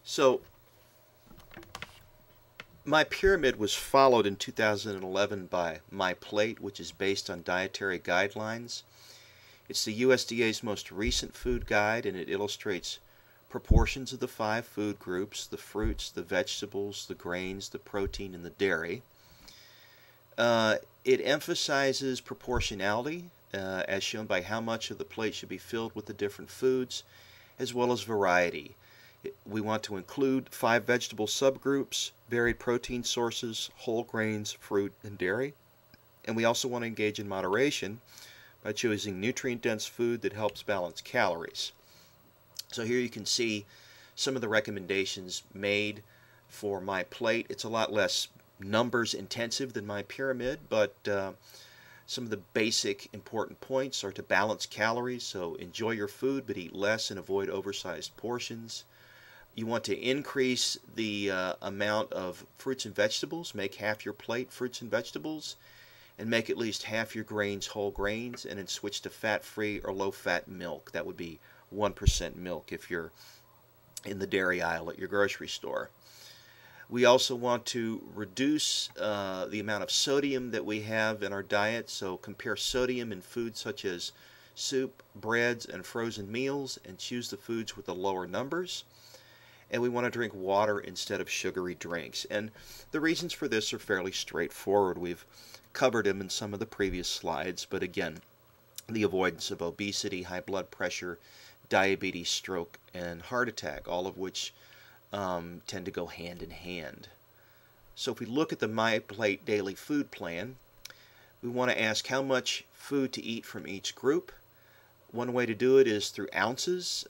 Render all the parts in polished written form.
So my pyramid was followed in 2011 by My Plate, which is based on dietary guidelines. It's the USDA's most recent food guide, and it illustrates proportions of the 5 food groups: the fruits, the vegetables, the grains, the protein, and the dairy. It emphasizes proportionality, as shown by how much of the plate should be filled with the different foods, as well as variety. We want to include 5 vegetable subgroups, varied protein sources, whole grains, fruit, and dairy. And we also want to engage in moderation by choosing nutrient-dense food that helps balance calories. So here you can see some of the recommendations made for My Plate. It's a lot less numbers intensive than My Pyramid, but some of the basic important points are to balance calories, so enjoy your food but eat less and avoid oversized portions. You want to increase the amount of fruits and vegetables. Make half your plate fruits and vegetables, and make at least half your grains whole grains, and then switch to fat-free or low-fat milk. That would be 1% milk if you're in the dairy aisle at your grocery store. We also want to reduce the amount of sodium that we have in our diet, so compare sodium in foods such as soup, breads, and frozen meals, and choose the foods with the lower numbers. And we want to drink water instead of sugary drinks. And the reasons for this are fairly straightforward. We've covered them in some of the previous slides, but again, the avoidance of obesity, high blood pressure, diabetes, stroke, and heart attack, all of which tend to go hand in hand. So if we look at the My Plate Daily Food Plan, we want to ask how much food to eat from each group. One way to do it is through ounces.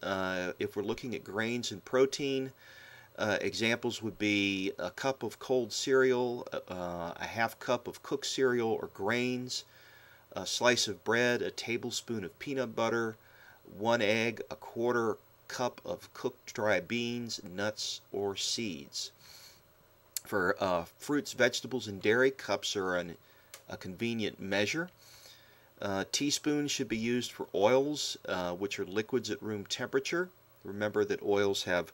If we're looking at grains and protein, examples would be a cup of cold cereal, a half cup of cooked cereal or grains, a slice of bread, a tablespoon of peanut butter, 1 egg, a quarter cup of cooked dry beans, nuts, or seeds. For fruits, vegetables, and dairy, cups are a convenient measure. Teaspoons should be used for oils, which are liquids at room temperature. Remember that oils have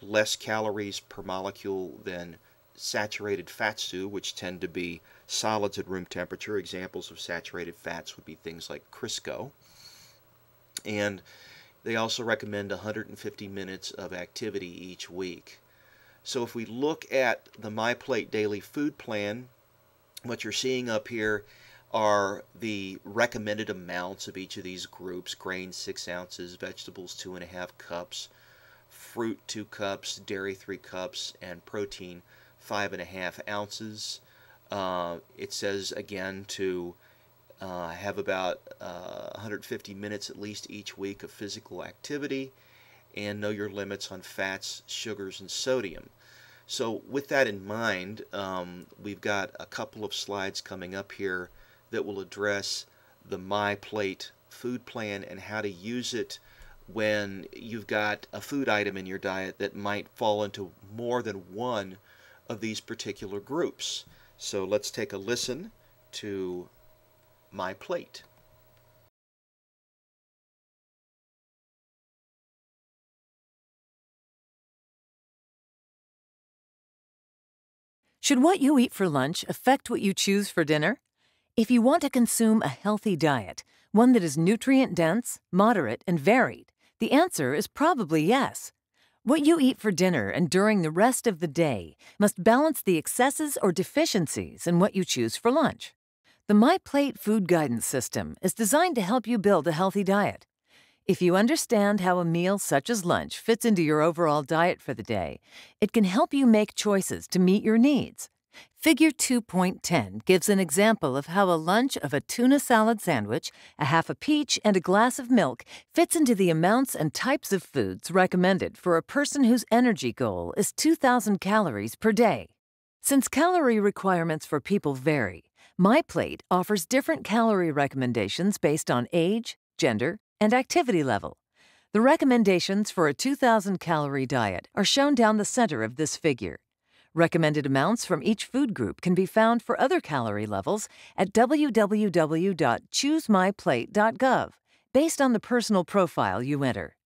less calories per molecule than saturated fats do, which tend to be solids at room temperature. Examples of saturated fats would be things like Crisco. And they also recommend 150 minutes of activity each week. So if we look at the My Plate Daily Food Plan, what you're seeing up here are the recommended amounts of each of these groups: grains 6 ounces, vegetables 2.5 cups, fruit 2 cups, dairy 3 cups, and protein 5.5 ounces. It says again to have about 150 minutes at least each week of physical activity, and know your limits on fats, sugars, and sodium. So with that in mind, we've got a couple of slides coming up here that will address the My Plate food plan and how to use it when you've got a food item in your diet that might fall into more than one of these particular groups. So let's take a listen to My Plate. Should what you eat for lunch affect what you choose for dinner? If you want to consume a healthy diet, one that is nutrient-dense, moderate, and varied, the answer is probably yes. What you eat for dinner and during the rest of the day must balance the excesses or deficiencies in what you choose for lunch. The My Plate food guidance system is designed to help you build a healthy diet. If you understand how a meal such as lunch fits into your overall diet for the day, it can help you make choices to meet your needs. Figure 2.10 gives an example of how a lunch of a tuna salad sandwich, a half a peach, and a glass of milk fits into the amounts and types of foods recommended for a person whose energy goal is 2,000 calories per day. Since calorie requirements for people vary, My Plate offers different calorie recommendations based on age, gender, and activity level. The recommendations for a 2,000-calorie diet are shown down the center of this figure. Recommended amounts from each food group can be found for other calorie levels at www.choosemyplate.gov, based on the personal profile you enter.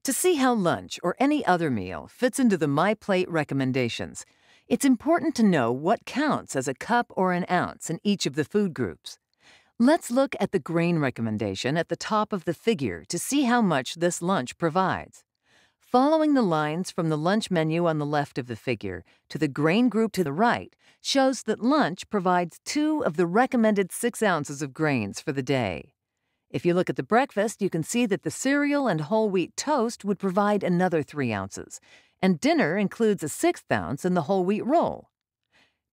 To see how lunch or any other meal fits into the My Plate recommendations, it's important to know what counts as a cup or an ounce in each of the food groups. Let's look at the grain recommendation at the top of the figure to see how much this lunch provides. Following the lines from the lunch menu on the left of the figure to the grain group to the right shows that lunch provides 2 of the recommended 6 ounces of grains for the day. If you look at the breakfast, you can see that the cereal and whole wheat toast would provide another 3 ounces, and dinner includes a 1/6 ounce in the whole wheat roll.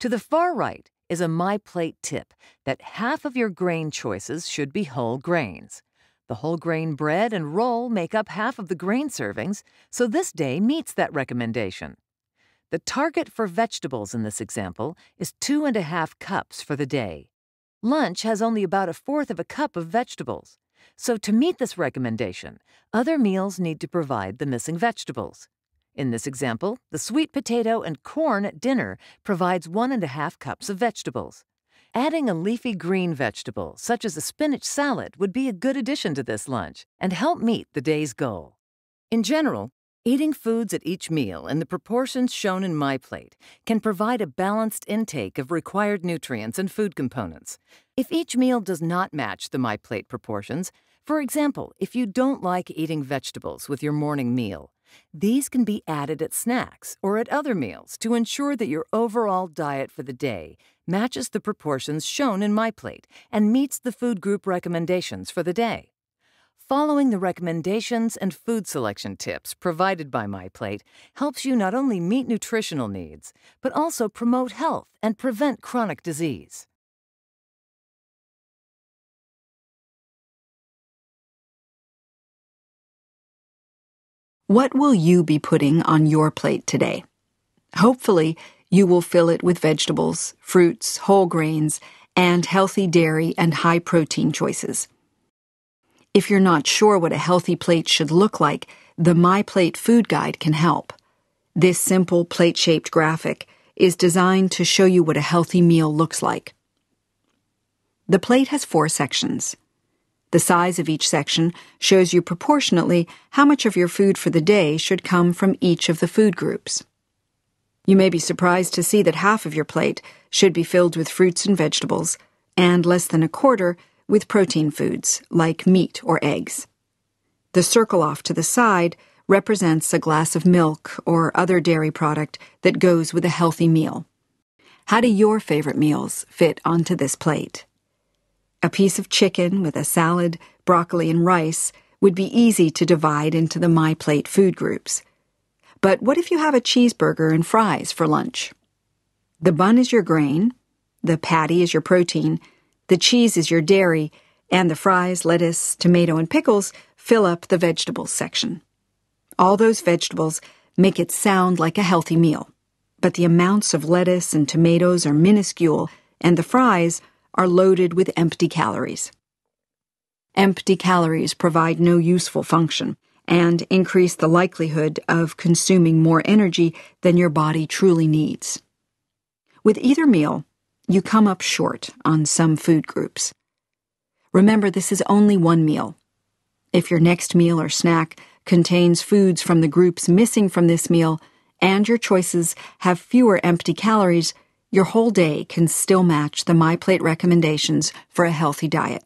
To the far right is a My Plate tip that half of your grain choices should be whole grains. The whole grain bread and roll make up half of the grain servings, so this day meets that recommendation. The target for vegetables in this example is 2½ cups for the day. Lunch has only about 1/4 of a cup of vegetables. So to meet this recommendation, other meals need to provide the missing vegetables. In this example, the sweet potato and corn at dinner provides 1½ cups of vegetables. Adding a leafy green vegetable, such as a spinach salad, would be a good addition to this lunch and help meet the day's goal. In general, eating foods at each meal in the proportions shown in My Plate can provide a balanced intake of required nutrients and food components. If each meal does not match the My Plate proportions, for example, if you don't like eating vegetables with your morning meal, these can be added at snacks or at other meals to ensure that your overall diet for the day matches the proportions shown in My Plate and meets the food group recommendations for the day. Following the recommendations and food selection tips provided by My Plate helps you not only meet nutritional needs, but also promote health and prevent chronic disease. What will you be putting on your plate today? Hopefully, you will fill it with vegetables, fruits, whole grains, and healthy dairy and high-protein choices. If you're not sure what a healthy plate should look like, the My Plate Food Guide can help. This simple plate-shaped graphic is designed to show you what a healthy meal looks like. The plate has 4 sections. The size of each section shows you proportionately how much of your food for the day should come from each of the food groups. You may be surprised to see that half of your plate should be filled with fruits and vegetables, and less than 1/4 with protein foods like meat or eggs. The circle off to the side represents a glass of milk or other dairy product that goes with a healthy meal. How do your favorite meals fit onto this plate? A piece of chicken with a salad, broccoli, and rice would be easy to divide into the My Plate food groups. But what if you have a cheeseburger and fries for lunch? The bun is your grain, the patty is your protein, the cheese is your dairy, and the fries, lettuce, tomato, and pickles fill up the vegetables section. All those vegetables make it sound like a healthy meal, but the amounts of lettuce and tomatoes are minuscule, and the fries are loaded with empty calories. Empty calories provide no useful function and increase the likelihood of consuming more energy than your body truly needs. With either meal, you come up short on some food groups. Remember, this is only one meal. If your next meal or snack contains foods from the groups missing from this meal, and your choices have fewer empty calories, your whole day can still match the My Plate recommendations for a healthy diet.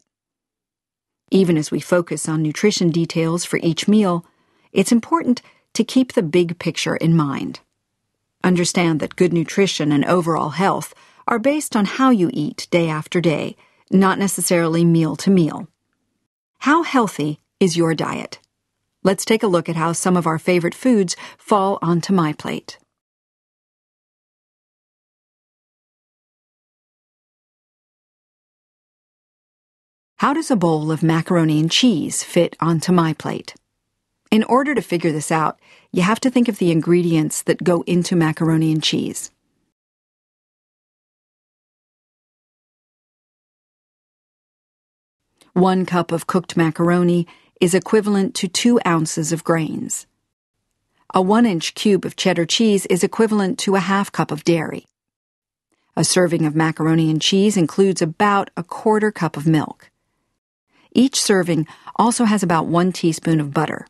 Even as we focus on nutrition details for each meal, it's important to keep the big picture in mind. Understand that good nutrition and overall health are based on how you eat day after day, not necessarily meal to meal. How healthy is your diet? Let's take a look at how some of our favorite foods fall onto My Plate. How does a bowl of macaroni and cheese fit onto My Plate? In order to figure this out, you have to think of the ingredients that go into macaroni and cheese. One cup of cooked macaroni is equivalent to 2 ounces of grains. A 1-inch cube of cheddar cheese is equivalent to a 1/2 cup of dairy. A serving of macaroni and cheese includes about 1/4 cup of milk. Each serving also has about 1 teaspoon of butter.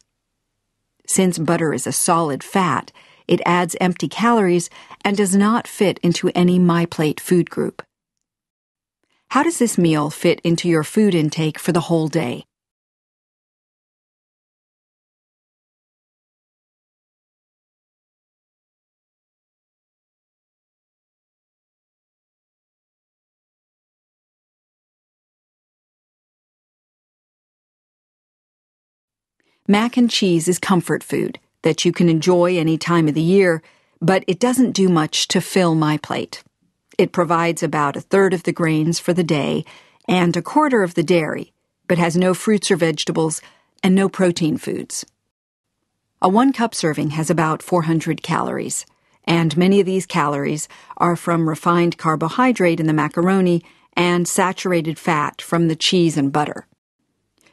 Since butter is a solid fat, it adds empty calories and does not fit into any MyPlate food group. How does this meal fit into your food intake for the whole day? Mac and cheese is comfort food that you can enjoy any time of the year, but it doesn't do much to fill MyPlate. It provides about a third of the grains for the day and a quarter of the dairy, but has no fruits or vegetables and no protein foods. A 1-cup serving has about 400 calories, and many of these calories are from refined carbohydrate in the macaroni and saturated fat from the cheese and butter.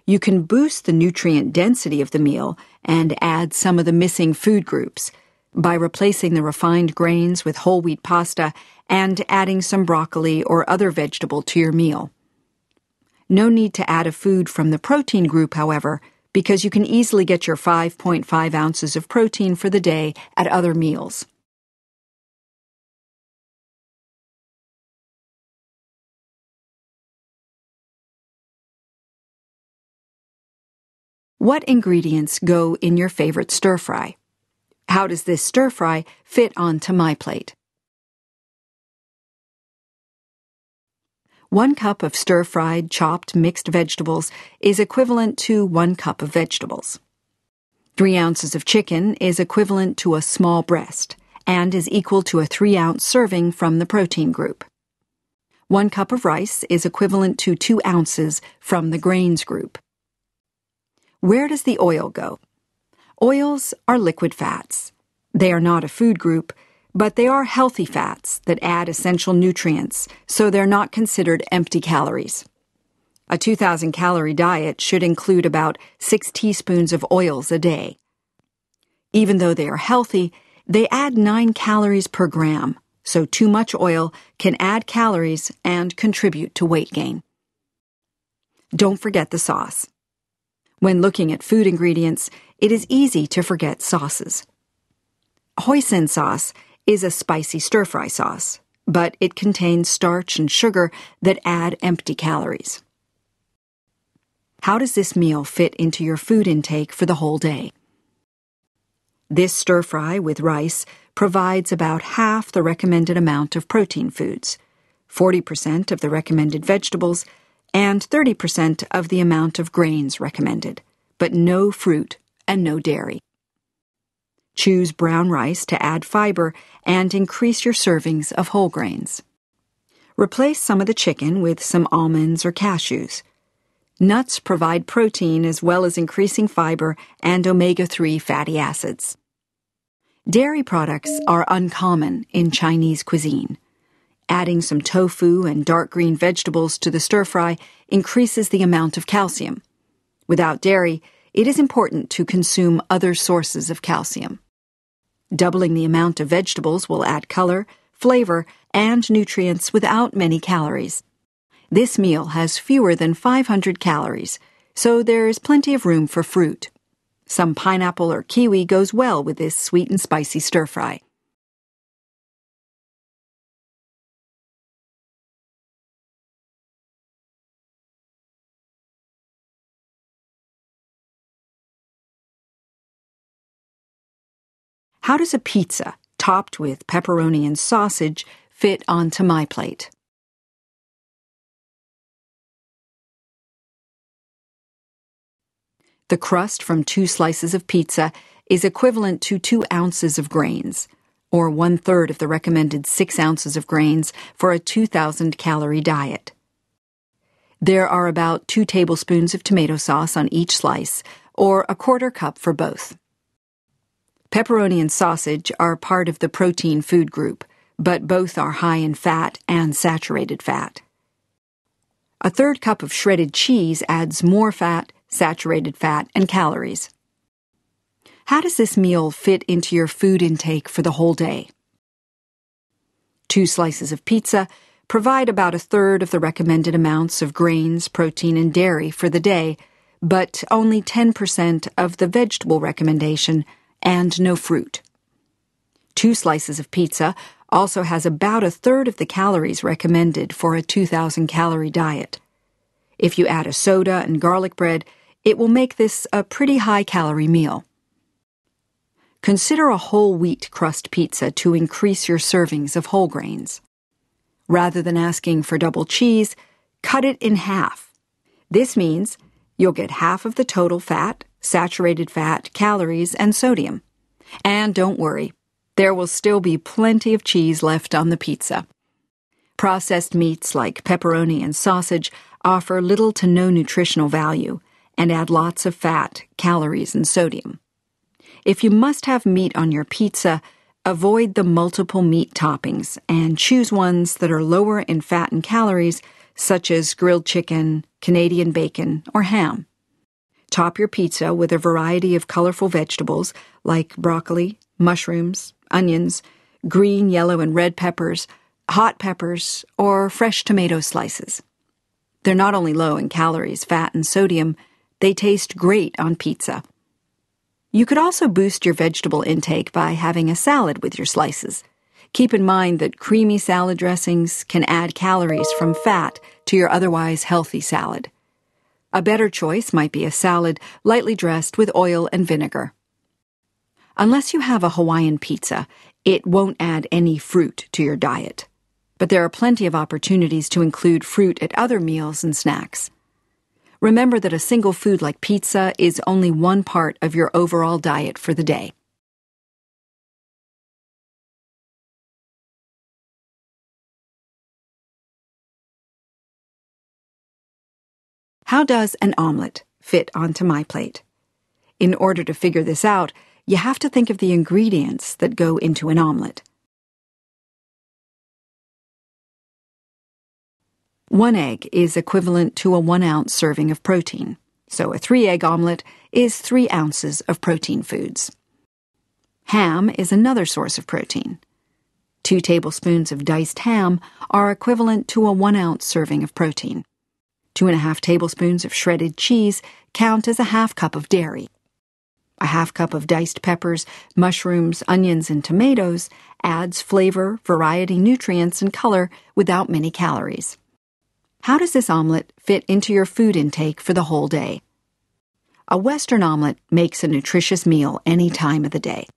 You can boost the nutrient density of the meal and add some of the missing food groups by replacing the refined grains with whole wheat pasta and adding some broccoli or other vegetable to your meal. No need to add a food from the protein group, however, because you can easily get your 5.5 ounces of protein for the day at other meals. What ingredients go in your favorite stir-fry? How does this stir-fry fit onto MyPlate? 1 cup of stir-fried chopped mixed vegetables is equivalent to 1 cup of vegetables. 3 ounces of chicken is equivalent to a small breast and is equal to a 3-ounce serving from the protein group. 1 cup of rice is equivalent to 2 ounces from the grains group. Where does the oil go? Oils are liquid fats. They are not a food group, but they are healthy fats that add essential nutrients, so they're not considered empty calories. A 2,000-calorie diet should include about 6 teaspoons of oils a day. Even though they are healthy, they add 9 calories per gram, so too much oil can add calories and contribute to weight gain. Don't forget the sauce. When looking at food ingredients, it is easy to forget sauces. Hoisin sauce is a spicy stir-fry sauce, but it contains starch and sugar that add empty calories. How does this meal fit into your food intake for the whole day? This stir-fry with rice provides about half the recommended amount of protein foods, 40% of the recommended vegetables, and 30% of the amount of grains recommended, but no fruit and no dairy. Choose brown rice to add fiber and increase your servings of whole grains. Replace some of the chicken with some almonds or cashews. Nuts provide protein as well as increasing fiber and omega-3 fatty acids. Dairy products are uncommon in Chinese cuisine. Adding some tofu and dark green vegetables to the stir-fry increases the amount of calcium. Without dairy, it is important to consume other sources of calcium. Doubling the amount of vegetables will add color, flavor, and nutrients without many calories. This meal has fewer than 500 calories, so there is plenty of room for fruit. Some pineapple or kiwi goes well with this sweet and spicy stir-fry. How does a pizza, topped with pepperoni and sausage, fit onto MyPlate? The crust from 2 slices of pizza is equivalent to 2 ounces of grains, or 1/3 of the recommended 6 ounces of grains for a 2,000-calorie diet. There are about 2 tablespoons of tomato sauce on each slice, or a 1/4 cup for both. Pepperoni and sausage are part of the protein food group, but both are high in fat and saturated fat. A 1/3 cup of shredded cheese adds more fat, saturated fat, and calories. How does this meal fit into your food intake for the whole day? 2 slices of pizza provide about 1/3 of the recommended amounts of grains, protein, and dairy for the day, but only 10% of the vegetable recommendation and no fruit. 2 slices of pizza also has about a third of the calories recommended for a 2,000-calorie diet. If you add a soda and garlic bread, it will make this a pretty high-calorie meal. Consider a whole wheat crust pizza to increase your servings of whole grains. Rather than asking for double cheese, cut it in half. This means you'll get half of the total fat, saturated fat, calories, and sodium. And don't worry, there will still be plenty of cheese left on the pizza. Processed meats like pepperoni and sausage offer little to no nutritional value and add lots of fat, calories, and sodium. If you must have meat on your pizza, avoid the multiple meat toppings and choose ones that are lower in fat and calories, such as grilled chicken, Canadian bacon, or ham. Top your pizza with a variety of colorful vegetables like broccoli, mushrooms, onions, green, yellow, and red peppers, hot peppers, or fresh tomato slices. They're not only low in calories, fat, and sodium, they taste great on pizza. You could also boost your vegetable intake by having a salad with your slices. Keep in mind that creamy salad dressings can add calories from fat to your otherwise healthy salad. A better choice might be a salad lightly dressed with oil and vinegar. Unless you have a Hawaiian pizza, it won't add any fruit to your diet. But there are plenty of opportunities to include fruit at other meals and snacks. Remember that a single food like pizza is only one part of your overall diet for the day. How does an omelet fit onto my plate? In order to figure this out, you have to think of the ingredients that go into an omelet. 1 egg is equivalent to a 1-ounce serving of protein, so a 3-egg omelet is 3 ounces of protein foods. Ham is another source of protein. 2 tablespoons of diced ham are equivalent to a 1-ounce serving of protein. 2.5 tablespoons of shredded cheese count as a half cup of dairy. A half cup of diced peppers, mushrooms, onions, and tomatoes adds flavor, variety, nutrients, and color without many calories. How does this omelet fit into your food intake for the whole day? A Western omelet makes a nutritious meal any time of the day.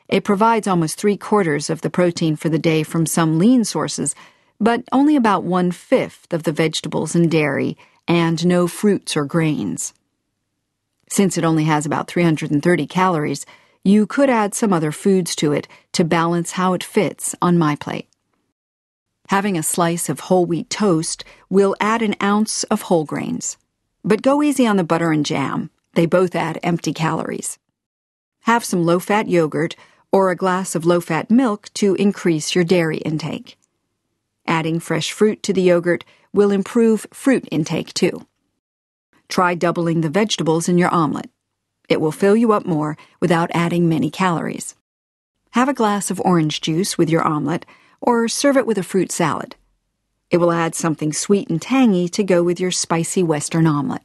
It provides almost 3/4 of the protein for the day from some lean sources, but only about 1/5 of the vegetables and dairy, and no fruits or grains. Since it only has about 330 calories, you could add some other foods to it to balance how it fits on my plate. Having a slice of whole wheat toast will add an ounce of whole grains. But go easy on the butter and jam. They both add empty calories. Have some low-fat yogurt or a glass of low-fat milk to increase your dairy intake. Adding fresh fruit to the yogurt will improve fruit intake too. Try doubling the vegetables in your omelet. It will fill you up more without adding many calories. Have a glass of orange juice with your omelet, or serve it with a fruit salad. It will add something sweet and tangy to go with your spicy Western omelet.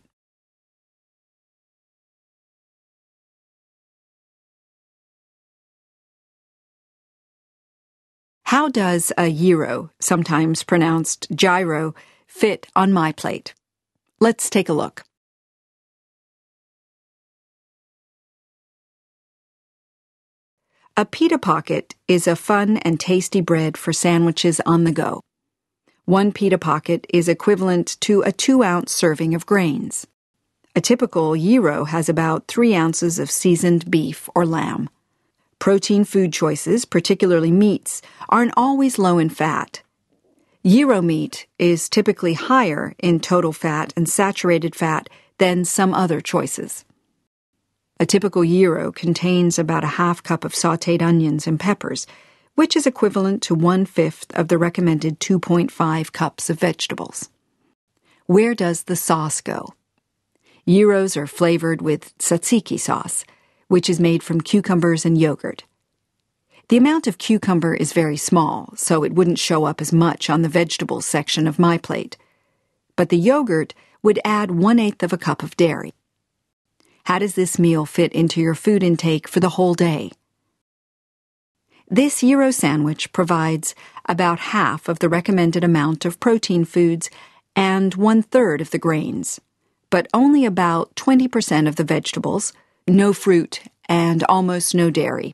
How does a gyro, sometimes pronounced gyro, fit on my plate? Let's take a look. A pita pocket is a fun and tasty bread for sandwiches on the go. 1 pita pocket is equivalent to a 2-ounce serving of grains. A typical gyro has about 3 ounces of seasoned beef or lamb. Protein food choices, particularly meats, aren't always low in fat. Gyro meat is typically higher in total fat and saturated fat than some other choices. A typical gyro contains about a half cup of sautéed onions and peppers, which is equivalent to 1/5 of the recommended 2.5 cups of vegetables. Where does the sauce go? Gyros are flavored with tzatziki sauce, which is made from cucumbers and yogurt. The amount of cucumber is very small, so it wouldn't show up as much on the vegetables section of my plate. but the yogurt would add 1/8 of a cup of dairy. How does this meal fit into your food intake for the whole day? This Euro sandwich provides about half of the recommended amount of protein foods and 1/3 of the grains, but only about 20% of the vegetables, no fruit, and almost no dairy.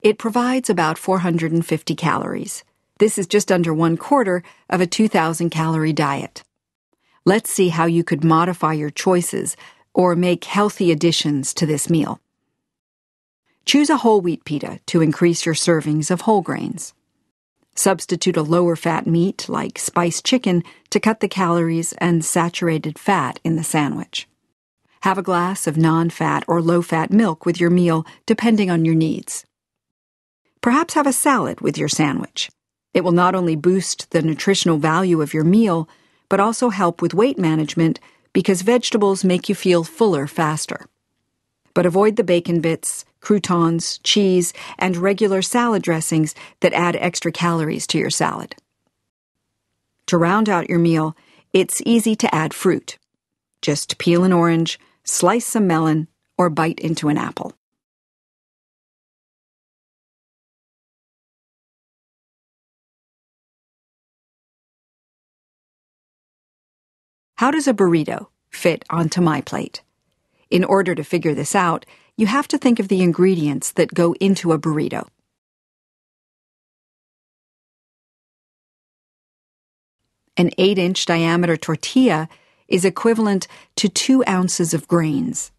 It provides about 450 calories. This is just under 1/4 of a 2,000-calorie diet. Let's see how you could modify your choices or make healthy additions to this meal. Choose a whole wheat pita to increase your servings of whole grains. Substitute a lower-fat meat like spiced chicken to cut the calories and saturated fat in the sandwich. Have a glass of non-fat or low-fat milk with your meal, depending on your needs. Perhaps have a salad with your sandwich. It will not only boost the nutritional value of your meal, but also help with weight management because vegetables make you feel fuller faster. But avoid the bacon bits, croutons, cheese, and regular salad dressings that add extra calories to your salad. To round out your meal, it's easy to add fruit. Just peel an orange, slice some melon, or bite into an apple. How does a burrito fit onto my plate? In order to figure this out, you have to think of the ingredients that go into a burrito. An 8-inch diameter tortilla is equivalent to 2 ounces of grains.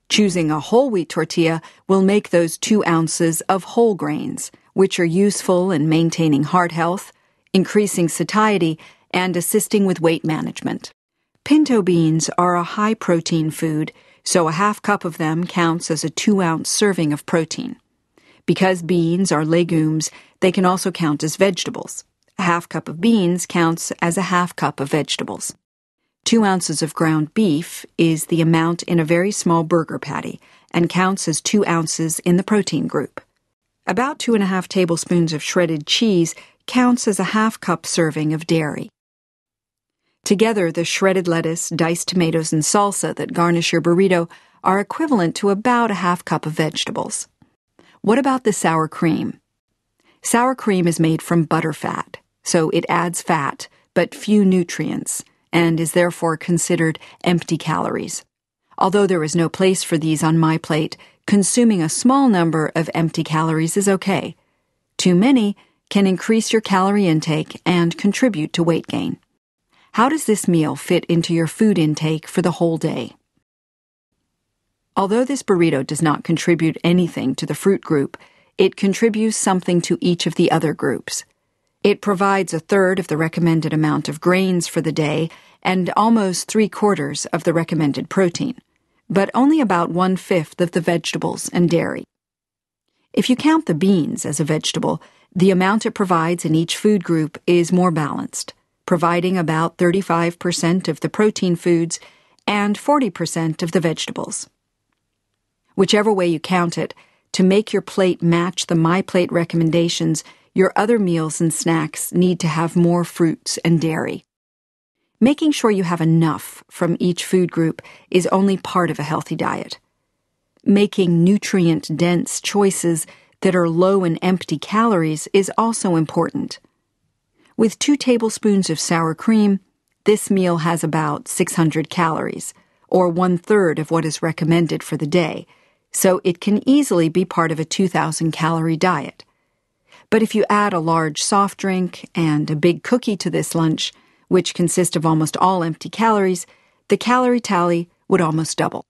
Choosing a whole wheat tortilla will make those 2 ounces of whole grains, which are useful in maintaining heart health, increasing satiety, and assisting with weight management. Pinto beans are a high-protein food, so a half cup of them counts as a 2-ounce serving of protein. Because beans are legumes, they can also count as vegetables. A half cup of beans counts as a half cup of vegetables. 2 ounces of ground beef is the amount in a very small burger patty and counts as 2 ounces in the protein group. About 2.5 tablespoons of shredded cheese counts as a half cup serving of dairy. Together, the shredded lettuce, diced tomatoes, and salsa that garnish your burrito are equivalent to about a half cup of vegetables. What about the sour cream? Sour cream is made from butterfat, so it adds fat but few nutrients, and is therefore considered empty calories. Although there is no place for these on my plate, consuming a small number of empty calories is okay. Too many can increase your calorie intake and contribute to weight gain. How does this meal fit into your food intake for the whole day? Although this burrito does not contribute anything to the fruit group, it contributes something to each of the other groups. It provides 1/3 of the recommended amount of grains for the day and almost 3/4 of the recommended protein, but only about 1/5 of the vegetables and dairy. If you count the beans as a vegetable, the amount it provides in each food group is more balanced, providing about 35% of the protein foods and 40% of the vegetables. Whichever way you count it, to make your plate match the My Plate recommendations, your other meals and snacks need to have more fruits and dairy. Making sure you have enough from each food group is only part of a healthy diet. Making nutrient-dense choices that are low in empty calories is also important. With 2 tablespoons of sour cream, this meal has about 600 calories, or 1/3 of what is recommended for the day, so it can easily be part of a 2,000-calorie diet. But if you add a large soft drink and a big cookie to this lunch, which consist of almost all empty calories, the calorie tally would almost double.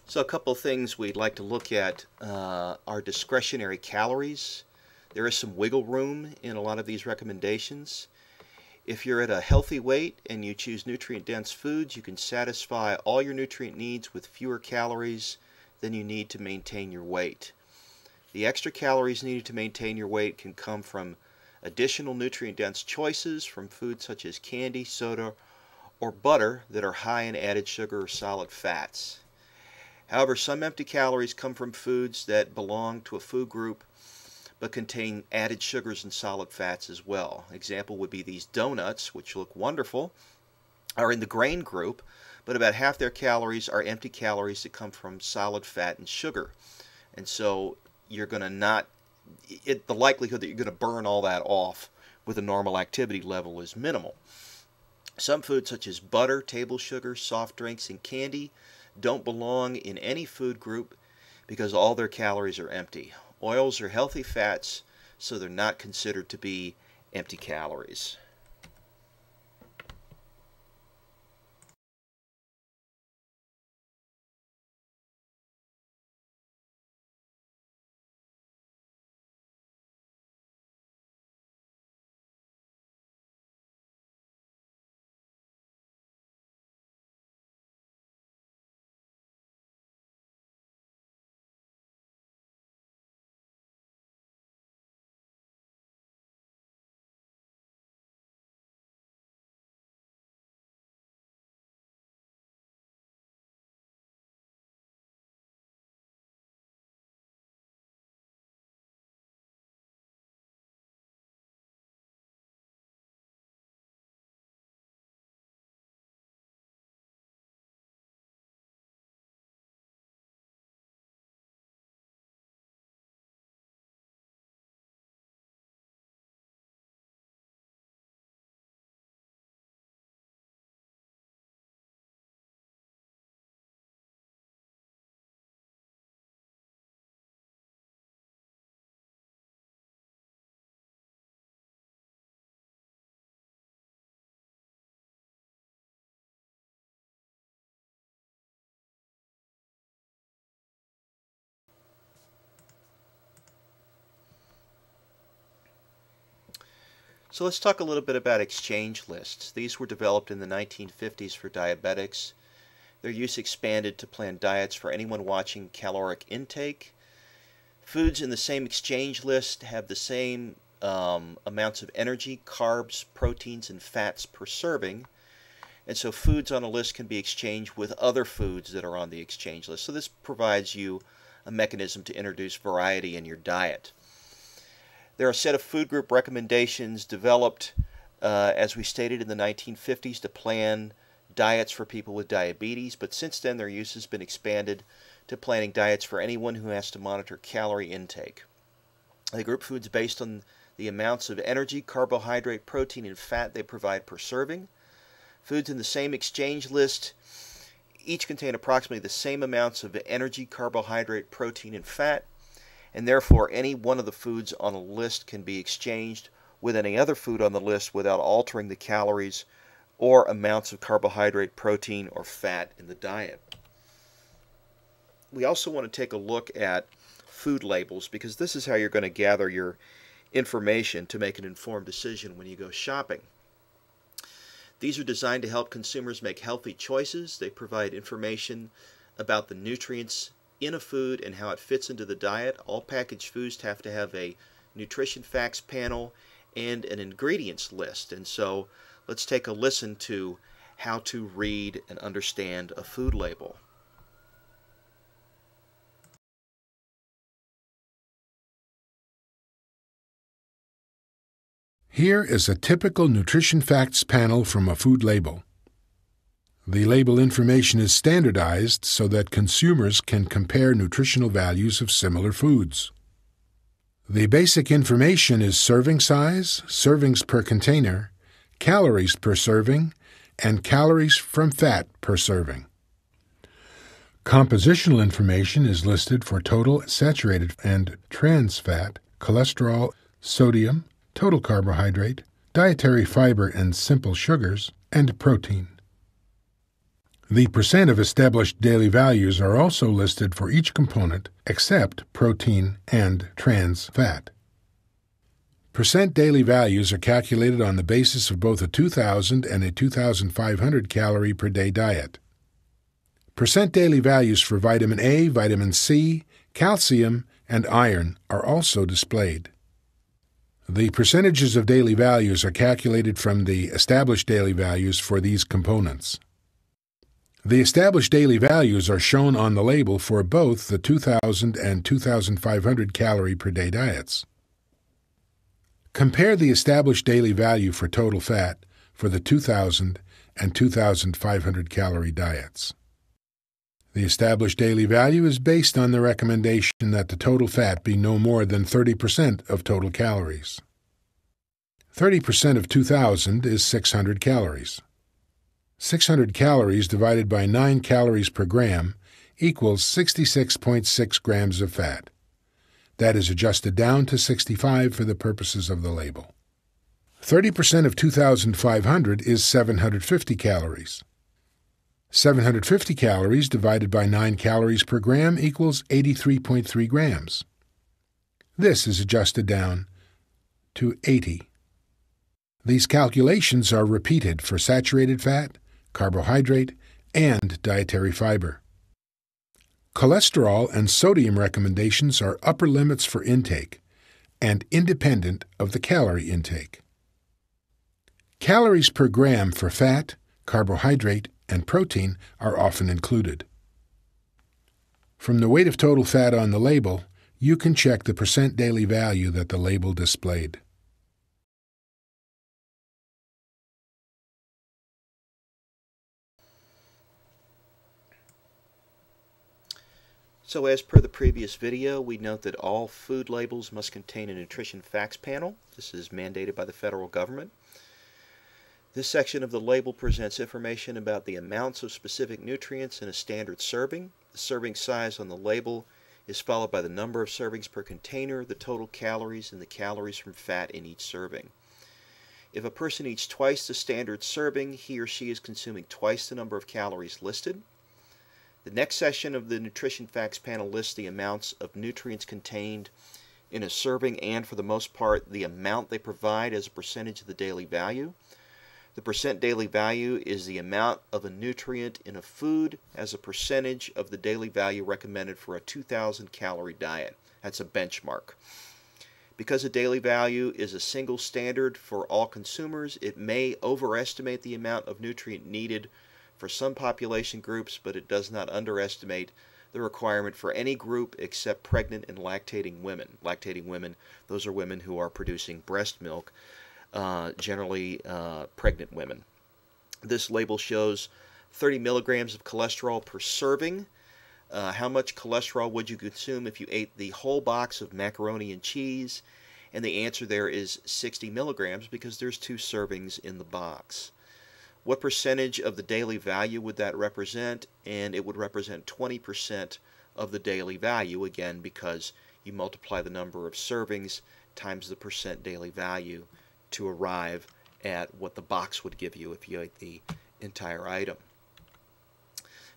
So a couple of things we'd like to look at are discretionary calories. There is some wiggle room in a lot of these recommendations. If you're at a healthy weight and you choose nutrient-dense foods, you can satisfy all your nutrient needs with fewer calories than you need to maintain your weight. The extra calories needed to maintain your weight can come from additional nutrient-dense choices from foods such as candy, soda, or butter that are high in added sugar or solid fats. However, some empty calories come from foods that belong to a food group but contain added sugars and solid fats as well. Example would be these donuts, which look wonderful, are in the grain group, but about half their calories are empty calories that come from solid fat and sugar. And so you're going to the likelihood that you're going to burn all that off with a normal activity level is minimal. Some foods such as butter, table sugar, soft drinks, and candy don't belong in any food group because all their calories are empty. Oils are healthy fats, so they're not considered to be empty calories. So let's talk a little bit about exchange lists. These were developed in the 1950s for diabetics. Their use expanded to plan diets for anyone watching caloric intake. Foods in the same exchange list have the same amounts of energy, carbs, proteins, and fats per serving. And so foods on a list can be exchanged with other foods that are on the exchange list. So this provides you a mechanism to introduce variety in your diet. There are a set of food group recommendations developed, as we stated, in the 1950s to plan diets for people with diabetes, but since then their use has been expanded to planning diets for anyone who has to monitor calorie intake. They group foods based on the amounts of energy, carbohydrate, protein, and fat they provide per serving. Foods in the same exchange list each contain approximately the same amounts of energy, carbohydrate, protein, and fat, and therefore any one of the foods on a list can be exchanged with any other food on the list without altering the calories or amounts of carbohydrate, protein, or fat in the diet. We also want to take a look at food labels because this is how you're going to gather your information to make an informed decision when you go shopping. These are designed to help consumers make healthy choices. They provide information about the nutrients in a food and how it fits into the diet. All packaged foods have to have a nutrition facts panel and an ingredients list. And so let's take a listen to how to read and understand a food label. Here is a typical nutrition facts panel from a food label. The label information is standardized so that consumers can compare nutritional values of similar foods. The basic information is serving size, servings per container, calories per serving, and calories from fat per serving. Compositional information is listed for total saturated and trans fat, cholesterol, sodium, total carbohydrate, dietary fiber and simple sugars, and protein. The percent of established daily values are also listed for each component except protein and trans fat. Percent daily values are calculated on the basis of both a 2,000 and a 2,500 calorie per day diet. Percent daily values for vitamin A, vitamin C, calcium, and iron are also displayed. The percentages of daily values are calculated from the established daily values for these components. The established daily values are shown on the label for both the 2,000 and 2,500 calorie per day diets. Compare the established daily value for total fat for the 2,000 and 2,500 calorie diets. The established daily value is based on the recommendation that the total fat be no more than 30% of total calories. 30% of 2,000 is 600 calories. 600 calories divided by 9 calories per gram equals 66.6 grams of fat. That is adjusted down to 65 for the purposes of the label. 30% of 2,500 is 750 calories. 750 calories divided by 9 calories per gram equals 83.3 grams. This is adjusted down to 80. These calculations are repeated for saturated fat, carbohydrate, and dietary fiber. Cholesterol and sodium recommendations are upper limits for intake and independent of the calorie intake. Calories per gram for fat, carbohydrate, and protein are often included. From the weight of total fat on the label, you can check the percent daily value that the label displayed. So as per the previous video, we note that all food labels must contain a nutrition facts panel. This is mandated by the federal government. This section of the label presents information about the amounts of specific nutrients in a standard serving. The serving size on the label is followed by the number of servings per container, the total calories, and the calories from fat in each serving. If a person eats twice the standard serving, he or she is consuming twice the number of calories listed. The next section of the Nutrition Facts panel lists the amounts of nutrients contained in a serving and, for the most part, the amount they provide as a percentage of the daily value. The percent daily value is the amount of a nutrient in a food as a percentage of the daily value recommended for a 2,000 calorie diet. That's a benchmark. Because a daily value is a single standard for all consumers, it may overestimate the amount of nutrient needed for some population groups, but it does not underestimate the requirement for any group except pregnant and lactating women. Lactating women, those are women who are producing breast milk, generally pregnant women. This label shows 30 milligrams of cholesterol per serving. How much cholesterol would you consume if you ate the whole box of macaroni and cheese? And the answer there is 60 milligrams because there's 2 servings in the box. What percentage of the daily value would that represent? And it would represent 20% of the daily value, again, because you multiply the number of servings times the percent daily value to arrive at what the box would give you if you ate the entire item.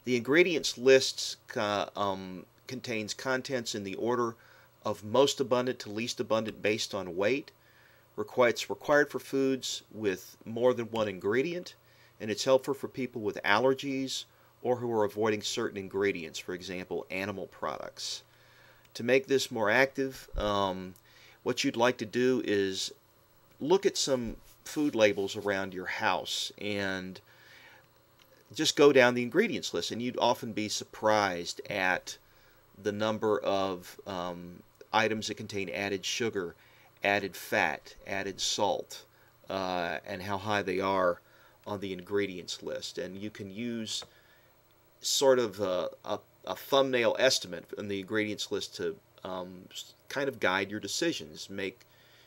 The ingredients list contains contents in the order of most abundant to least abundant based on weight. It's required for foods with more than one ingredient, and it's helpful for people with allergies or who are avoiding certain ingredients, for example, animal products. To make this more active, what you'd like to do is look at some food labels around your house and just go down the ingredients list, and you'd often be surprised at the number of items that contain added sugar, added fat, added salt, and how high they are on the ingredients list. And you can use sort of a thumbnail estimate in the ingredients list to kind of guide your decisions. Make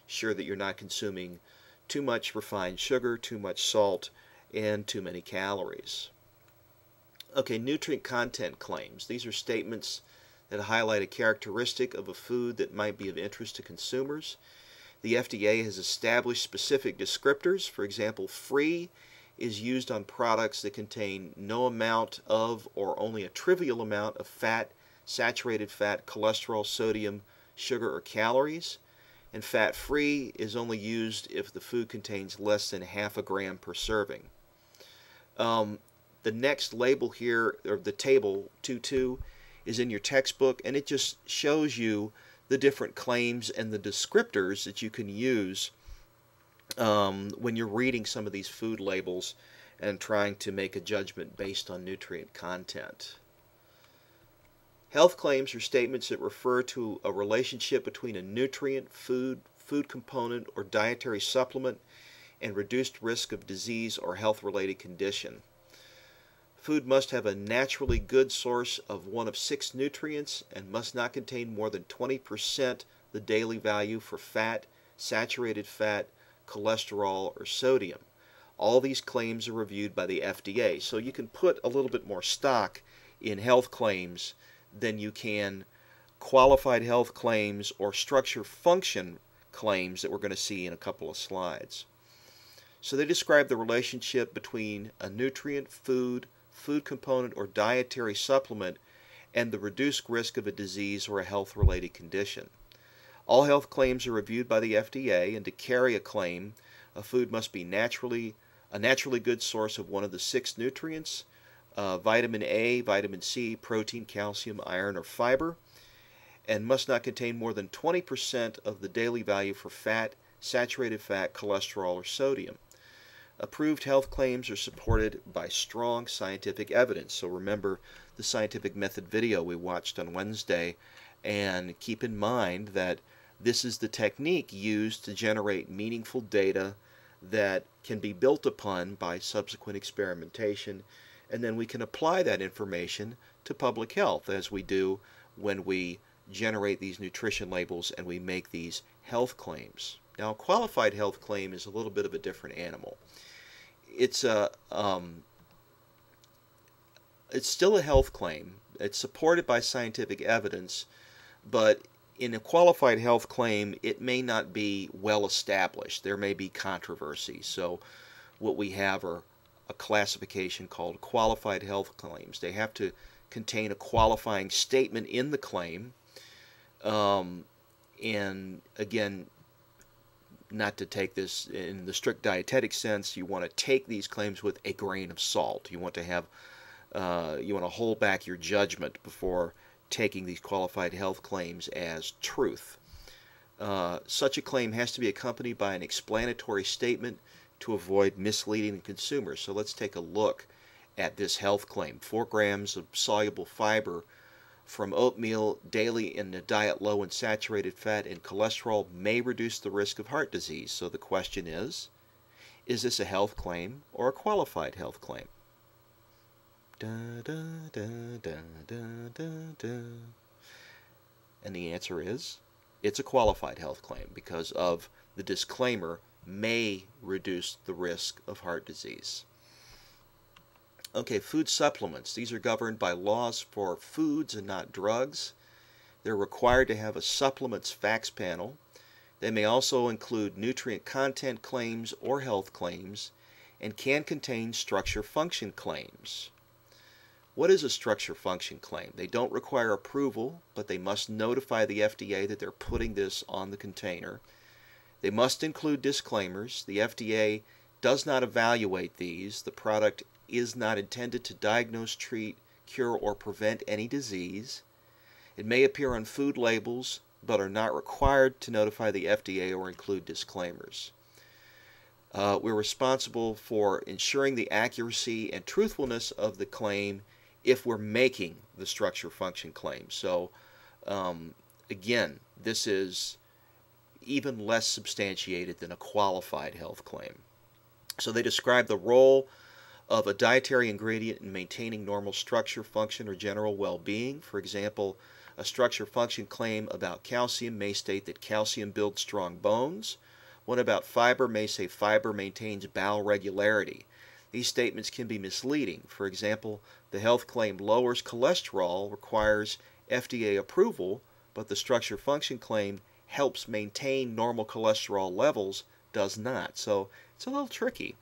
sure that you're not consuming too much refined sugar, too much salt, and too many calories. Okay, nutrient content claims. These are statements that highlight a characteristic of a food that might be of interest to consumers. The FDA has established specific descriptors. For example, free is used on products that contain no amount of or only a trivial amount of fat, saturated fat, cholesterol, sodium, sugar, or calories. And fat-free is only used if the food contains less than half a gram per serving. The next label here, or the table 2.2, is in your textbook, and it just shows you the different claims and the descriptors that you can use when you're reading some of these food labels and trying to make a judgment based on nutrient content. Health claims are statements that refer to a relationship between a nutrient, food, food component or dietary supplement, and reduced risk of disease or health-related condition. Food must have a naturally good source of one of 6 nutrients and must not contain more than 20% the daily value for fat, saturated fat, cholesterol, or sodium. All these claims are reviewed by the FDA, so you can put a little bit more stock in health claims than you can qualified health claims or structure function claims that we're going to see in a couple of slides. So they describe the relationship between a nutrient, food component, or dietary supplement and the reduced risk of a disease or a health-related condition. All health claims are reviewed by the FDA, and to carry a claim, a food must be a naturally good source of one of the 6 nutrients, vitamin A, vitamin C, protein, calcium, iron, or fiber, and must not contain more than 20% of the daily value for fat, saturated fat, cholesterol, or sodium. Approved health claims are supported by strong scientific evidence. So remember the scientific method video we watched on Wednesday, and keep in mind that this is the technique used to generate meaningful data that can be built upon by subsequent experimentation, and then we can apply that information to public health as we do when we generate these nutrition labels and we make these health claims. Now, a qualified health claim is a little bit of a different animal. It's still a health claim. It's supported by scientific evidence, but in a qualified health claim, it may not be well established. There may be controversy. So what we have are a classification called qualified health claims. They have to contain a qualifying statement in the claim. And again, not to take this in the strict dietetic sense, you want to take these claims with a grain of salt. You want to have, you want to hold back your judgment before taking these qualified health claims as truth. Such a claim has to be accompanied by an explanatory statement to avoid misleading consumers. So let's take a look at this health claim. 4 grams of soluble fiber from oatmeal daily in a diet low in saturated fat and cholesterol may reduce the risk of heart disease. So the question is this a health claim or a qualified health claim? Da, da, da, da, da, da, da. And the answer is it's a qualified health claim because of the disclaimer, may reduce the risk of heart disease. Okay, food supplements. These are governed by laws for foods and not drugs. They're required to have a supplements facts panel. They may also include nutrient content claims or health claims and can contain structure function claims. What is a structure function claim? They don't require approval, but they must notify the FDA that they're putting this on the container. They must include disclaimers. The FDA does not evaluate these. The product is not intended to diagnose, treat, cure, or prevent any disease. It may appear on food labels, but are not required to notify the FDA or include disclaimers. We're responsible for ensuring the accuracy and truthfulness of the claim if we're making the structure function claim. So again, this is even less substantiated than a qualified health claim. So they describe the role of a dietary ingredient in maintaining normal structure, function, or general well-being. For example, a structure function claim about calcium may state that calcium builds strong bones. One about fiber may say fiber maintains bowel regularity. These statements can be misleading. For example, the health claim lowers cholesterol requires FDA approval, but the structure function claim helps maintain normal cholesterol levels does not. So it's a little tricky.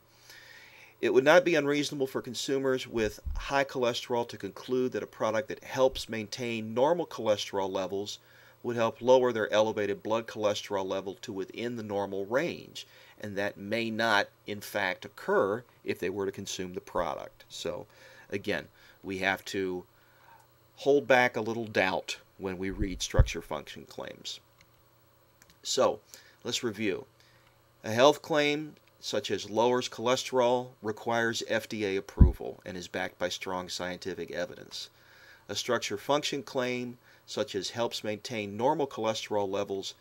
It would not be unreasonable for consumers with high cholesterol to conclude that a product that helps maintain normal cholesterol levels would help lower their elevated blood cholesterol level to within the normal range, and that may not in fact occur if they were to consume the product. So again, we have to hold back a little doubt when we read structure function claims. So let's review. A health claim such as lowers cholesterol requires FDA approval and is backed by strong scientific evidence. A structure function claim such as helps maintain normal cholesterol levels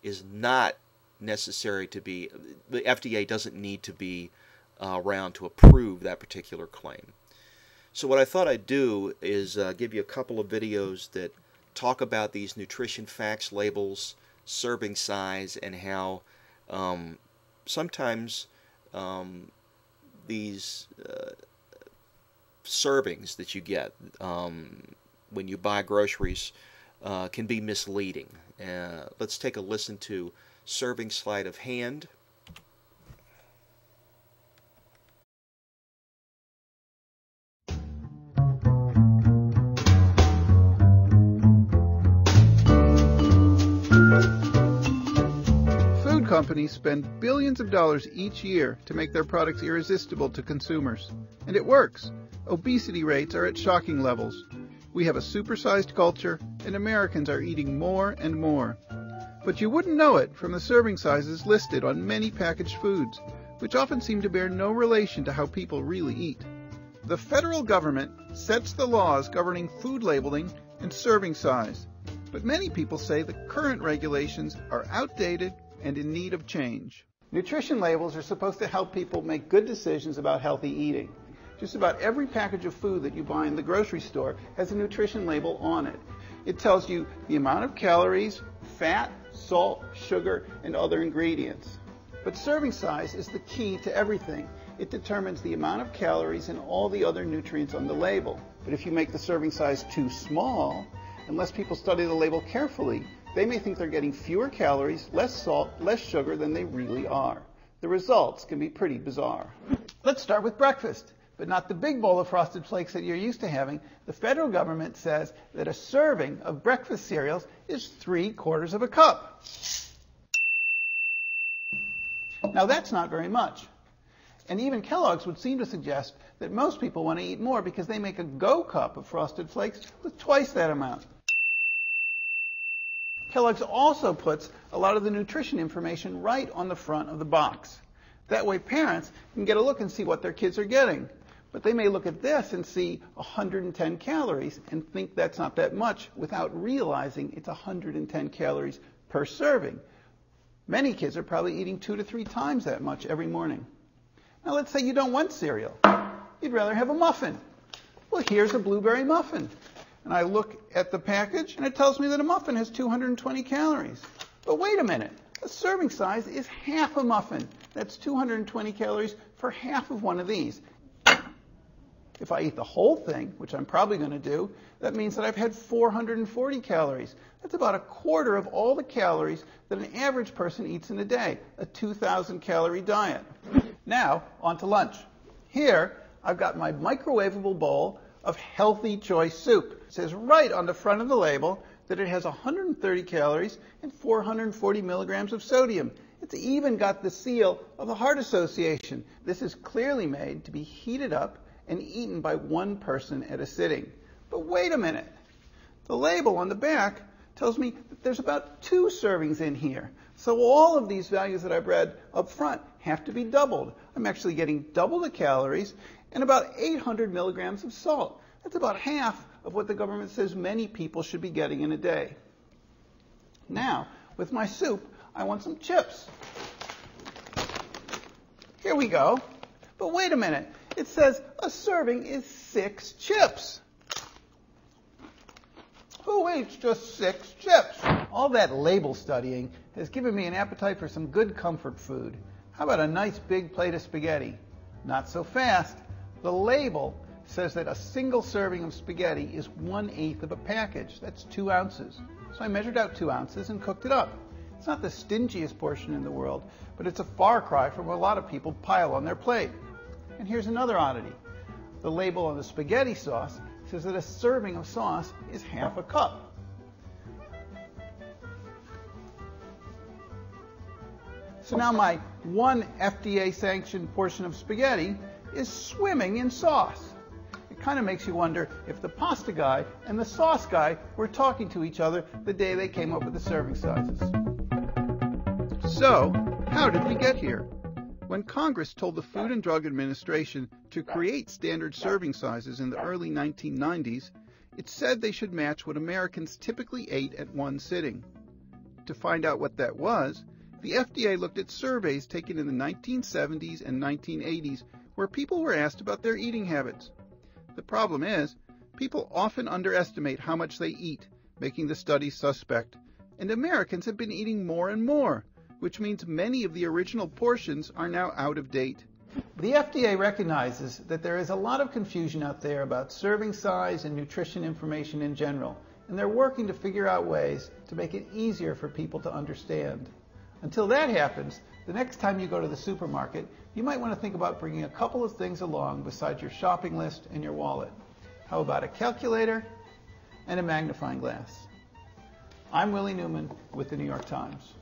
is not necessary to be, the FDA doesn't need to be around to approve that particular claim. So what I thought I'd do is give you a couple of videos that talk about these nutrition facts labels, serving size, and how sometimes these servings that you get when you buy groceries can be misleading. Let's take a listen to serving sleight of hand. Companies spend billions of dollars each year to make their products irresistible to consumers. And it works. Obesity rates are at shocking levels. We have a supersized culture, and Americans are eating more and more. But you wouldn't know it from the serving sizes listed on many packaged foods, which often seem to bear no relation to how people really eat. The federal government sets the laws governing food labeling and serving size, but many people say the current regulations are outdated and in need of change. Nutrition labels are supposed to help people make good decisions about healthy eating. Just about every package of food that you buy in the grocery store has a nutrition label on it. It tells you the amount of calories, fat, salt, sugar, and other ingredients. But serving size is the key to everything. It determines the amount of calories and all the other nutrients on the label. But if you make the serving size too small, unless people study the label carefully, they may think they're getting fewer calories, less salt, less sugar than they really are. The results can be pretty bizarre. Let's start with breakfast, but not the big bowl of Frosted Flakes that you're used to having. The federal government says that a serving of breakfast cereals is 3/4 of a cup. Now that's not very much. And even Kellogg's would seem to suggest that most people want to eat more because they make a Go cup of Frosted Flakes with twice that amount. Kellogg's also puts a lot of the nutrition information right on the front of the box. That way parents can get a look and see what their kids are getting. But they may look at this and see 110 calories and think that's not that much without realizing it's 110 calories per serving. Many kids are probably eating 2 to 3 times that much every morning. Now let's say you don't want cereal. You'd rather have a muffin. Well, here's a blueberry muffin. And I look at the package, and it tells me that a muffin has 220 calories. But wait a minute. A serving size is half a muffin. That's 220 calories for half of one of these. If I eat the whole thing, which I'm probably going to do, that means that I've had 440 calories. That's about 1/4 of all the calories that an average person eats in a day, a 2,000 calorie diet. Now, on to lunch. Here, I've got my microwavable bowl of Healthy Choice soup. It says right on the front of the label that it has 130 calories and 440 milligrams of sodium. It's even got the seal of the Heart Association. This is clearly made to be heated up and eaten by one person at a sitting. But wait a minute. The label on the back tells me that there's about 2 servings in here. So all of these values that I've read up front have to be doubled. I'm actually getting double the calories and about 800 milligrams of salt. That's about half of what the government says many people should be getting in a day. Now, with my soup, I want some chips. Here we go. But wait a minute. It says a serving is 6 chips. Who eats just 6 chips? All that label studying has given me an appetite for some good comfort food. How about a nice big plate of spaghetti? Not so fast. The label says that a single serving of spaghetti is 1/8 of a package. That's 2 ounces. So I measured out 2 ounces and cooked it up. It's not the stingiest portion in the world, but it's a far cry from what a lot of people pile on their plate. And here's another oddity. The label on the spaghetti sauce says that a serving of sauce is 1/2 cup. So now my one FDA-sanctioned portion of spaghetti is swimming in sauce. It kind of makes you wonder if the pasta guy and the sauce guy were talking to each other the day they came up with the serving sizes. So, how did we get here? When Congress told the Food and Drug Administration to create standard serving sizes in the early 1990s, it said they should match what Americans typically ate at one sitting. To find out what that was, The FDA looked at surveys taken in the 1970s and 1980s where people were asked about their eating habits. The problem is, people often underestimate how much they eat, making the study suspect, and Americans have been eating more and more, which means many of the original portions are now out of date. The FDA recognizes that there is a lot of confusion out there about serving size and nutrition information in general, and they're working to figure out ways to make it easier for people to understand. Until that happens, the next time you go to the supermarket, you might want to think about bringing a couple of things along besides your shopping list and your wallet. How about a calculator and a magnifying glass? I'm Willie Newman with the New York Times.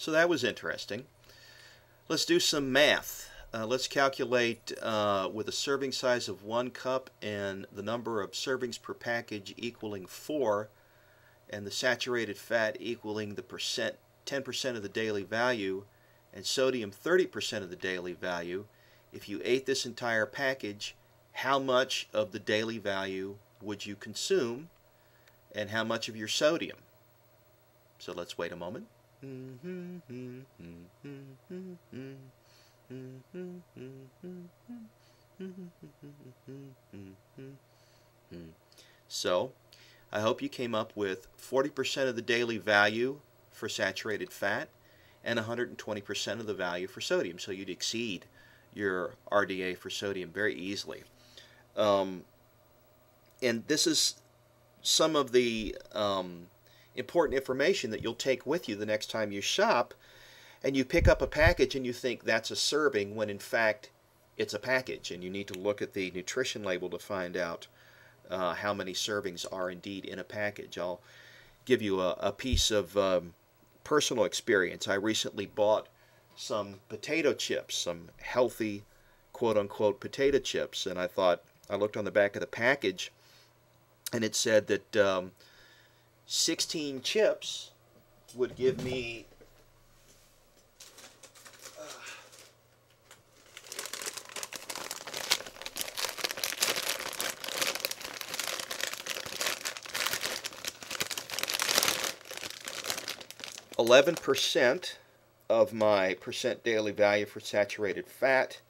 So that was interesting. Let's do some math. let's calculate with a serving size of 1 cup and the number of servings per package equaling 4 and the saturated fat equaling the 10% of the daily value and sodium 30% of the daily value. If you ate this entire package, how much of the daily value would you consume and how much of your sodium? So let's wait a moment. So, I hope you came up with 40% of the daily value for saturated fat and 120% of the value for sodium. So you'd exceed your RDA for sodium very easily. And this is some of the important information that you'll take with you the next time you shop and you pick up a package and you think that's a serving when in fact it's a package, and you need to look at the nutrition label to find out how many servings are indeed in a package. I'll give you a piece of personal experience. I recently bought some potato chips, some healthy quote-unquote potato chips, and I looked on the back of the package and it said that 16 chips would give me 11% of my percent daily value for saturated fat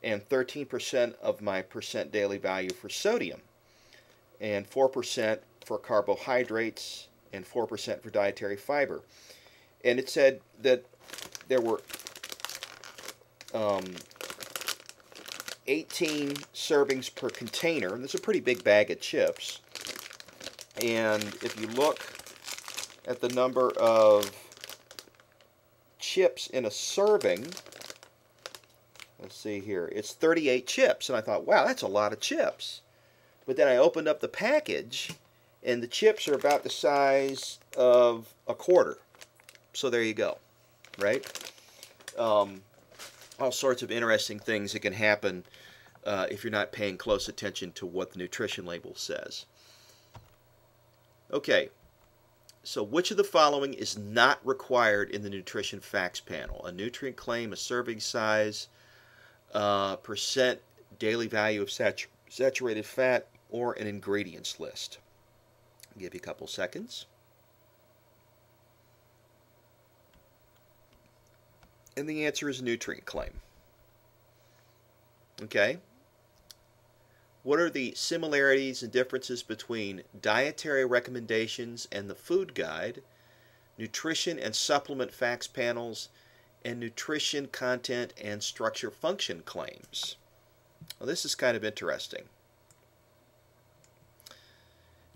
and 13% of my percent daily value for sodium and 4% for carbohydrates and 4% for dietary fiber. And it said that there were 18 servings per container, and this is a pretty big bag of chips. And if you look at the number of chips in a serving, let's see here, it's 38 chips. And I thought, wow, that's a lot of chips. But then I opened up the package, and the chips are about the size of a quarter. So there you go, right? All sorts of interesting things that can happen if you're not paying close attention to what the nutrition label says. Okay, so which of the following is not required in the nutrition facts panel? A nutrient claim, a serving size, percent daily value of saturated fat, or an ingredients list. I'll give you a couple seconds. And the answer is nutrient claim. Okay. What are the similarities and differences between dietary recommendations and the food guide, nutrition and supplement facts panels, and nutrition content and structure function claims? Well, this is kind of interesting.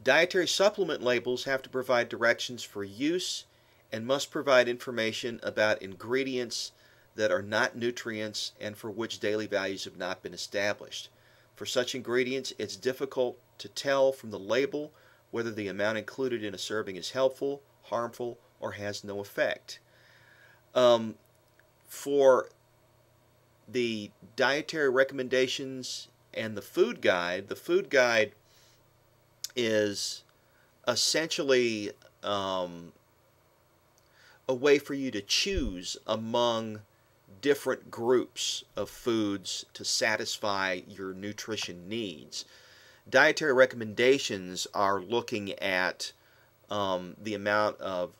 Dietary supplement labels have to provide directions for use and must provide information about ingredients that are not nutrients and for which daily values have not been established. For such ingredients, it's difficult to tell from the label whether the amount included in a serving is helpful, harmful, or has no effect. For the dietary recommendations and the food guide is essentially a way for you to choose among different groups of foods to satisfy your nutrition needs. Dietary recommendations are looking at the amount of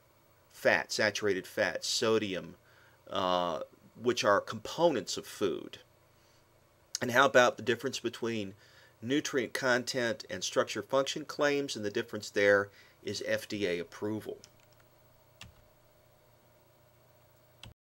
fat, saturated fat, sodium, which are components of food. And how about the difference between nutrient content and structure function claims? And the difference there is FDA approval.